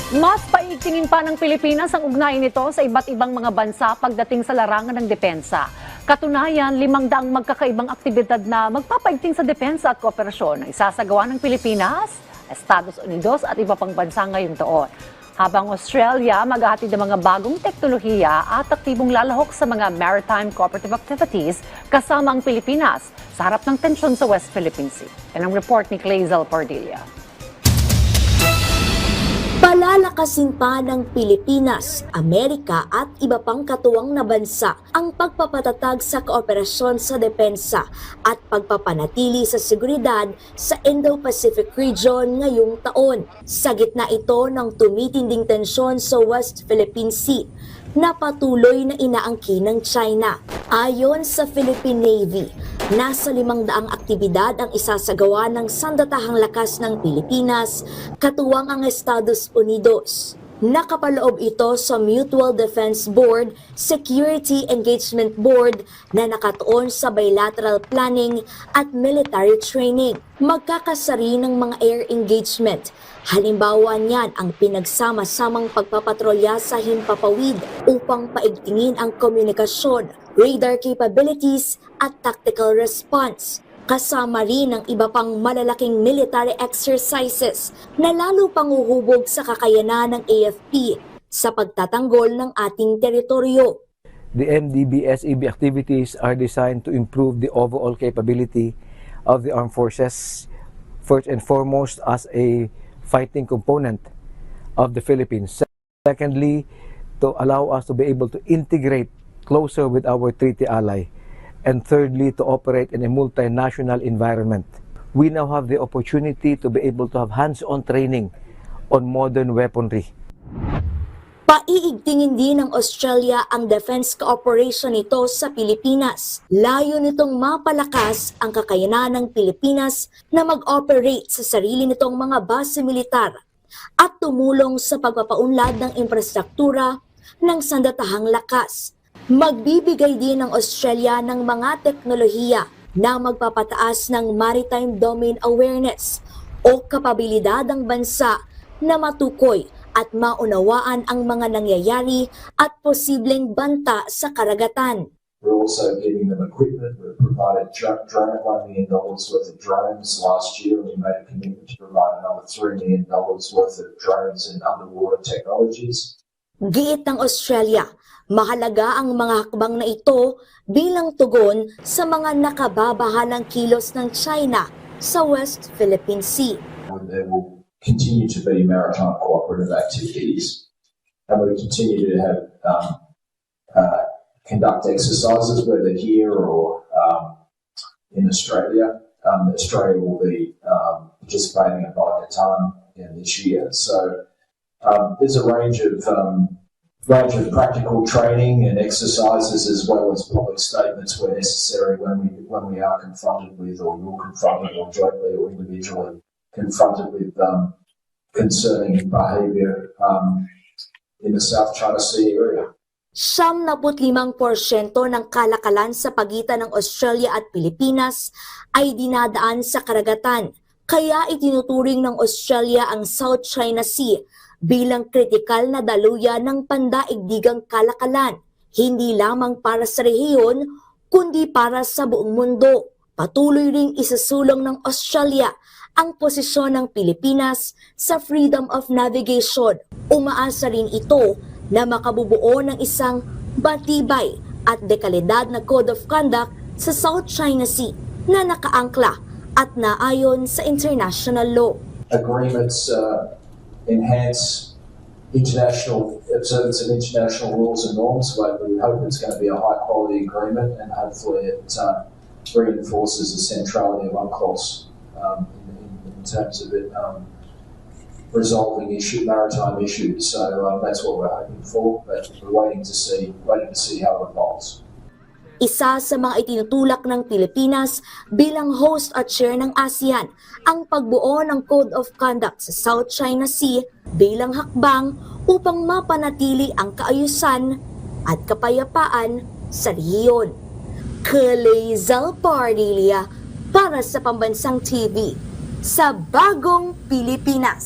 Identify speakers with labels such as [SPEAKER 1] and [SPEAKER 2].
[SPEAKER 1] Mas paigtingin pa ng Pilipinas ang ugnayan nito sa iba't ibang mga bansa pagdating sa larangan ng depensa. Katunayan, 500 magkakaibang aktibidad na magpapaigting sa depensa at kooperasyon ang isasagawa ng Pilipinas, Estados Unidos at iba pang bansa ngayong taon. Habang Australia maghahatid ng mga bagong teknolohiya at aktibong lalahok sa mga maritime cooperative activities kasama ang Pilipinas sa harap ng tensyon sa West Philippine Sea. Yan ang report ni Clazel Pardilla.
[SPEAKER 2] Palalakasin pa ng Pilipinas, Amerika at iba pang katuwang na bansa ang pagpapatatag sa kooperasyon sa depensa at pagpapanatili sa seguridad sa Indo-Pacific region ngayong taon. Sa gitna ito ng tumitinding tensyon sa West Philippine Sea na patuloy na inaangkin ng China. Ayon sa Philippine Navy, nasa 500 aktibidad ang isasagawa ng Sandatahang Lakas ng Pilipinas, katuwang ang Estados Unidos. Nakapaloob ito sa Mutual Defense Board, Security Engagement Board na nakatuon sa bilateral planning at military training. Magkakasari ng mga air engagement. Halimbawa niyan ang pinagsama-samang pagpapatrolya sa himpapawid upang paigtingin ang komunikasyon, radar capabilities at tactical response. Kasama rin ang iba pang malalaking military exercises na lalo pang uhubog sa kakayanan ng AFP sa pagtatanggol ng ating teritoryo.
[SPEAKER 3] The MDBSEB activities are designed to improve the overall capability of the armed forces, first and foremost as a fighting component of the Philippines. Secondly, to allow us to be able to integrate closer with our treaty ally. And thirdly, to operate in a multinational environment. We now have the opportunity to be able to have hands-on training on modern weaponry.
[SPEAKER 2] Paiigtingin din ng Australia ang defense cooperation nito sa Pilipinas. Layo nitong mapalakas ang kakayanan ng Pilipinas na mag-operate sa sarili nitong mga base militar at tumulong sa pagpapaunlad ng infrastruktura ng Sandatahang Lakas. Magbibigay din ng Australia ng mga teknolohiya na magpapataas ng maritime domain awareness o kapabilidad ng bansa na matukoy at maunawaan ang mga nangyayari at posibleng banta sa karagatan.
[SPEAKER 4] We're also giving them equipment. We've provided $1 million worth of drones last year, and we made a commitment to provide another $3 million worth of drones and underwater technologies.
[SPEAKER 2] Giit ng Australia, mahalaga ang mga hakbang na ito bilang tugon sa mga nakababahalang kilos ng China sa West Philippine Sea.
[SPEAKER 4] There will continue to be maritime cooperative activities, and we continue to have conduct exercises, whether here or in Australia. Australia will be participating in Balikatan this year. So there's a range of practical training and exercises, as well as public statements where necessary when we are confronted with, or you're confronted, or jointly or individually confronted with concerning behaviour in the South China Sea area.
[SPEAKER 2] 75% ng kalakalan sa pagitan ng Australia at Pilipinas ay dinadaan sa karagatan. Kaya itinuturing ng Australia ang South China Sea bilang kritikal na daluyan ng pandaigdigang kalakalan, hindi lamang para sa rehiyon, kundi para sa buong mundo. Patuloy ring isasulong ng Australia ang posisyon ng Pilipinas sa freedom of navigation. Umaasa rin ito na makabubuo ng isang batibay at dekalidad na Code of Conduct sa South China Sea na nakaangkla at naayon sa international law.
[SPEAKER 4] Agreements enhance international observance of international rules and norms, but we hope it's going to be a high quality agreement, and hopefully it reinforces the centrality of UNCLOS in terms of it resolving maritime issues. So that's what we're hoping for, but we're waiting to see how it evolves.
[SPEAKER 2] Isa sa mga itinutulak ng Pilipinas bilang host at chair ng ASEAN ang pagbuo ng Code of Conduct sa South China Sea bilang hakbang upang mapanatili ang kaayusan at kapayapaan sa rehiyon. Clazel Pardilla para sa Pambansang TV sa Bagong Pilipinas.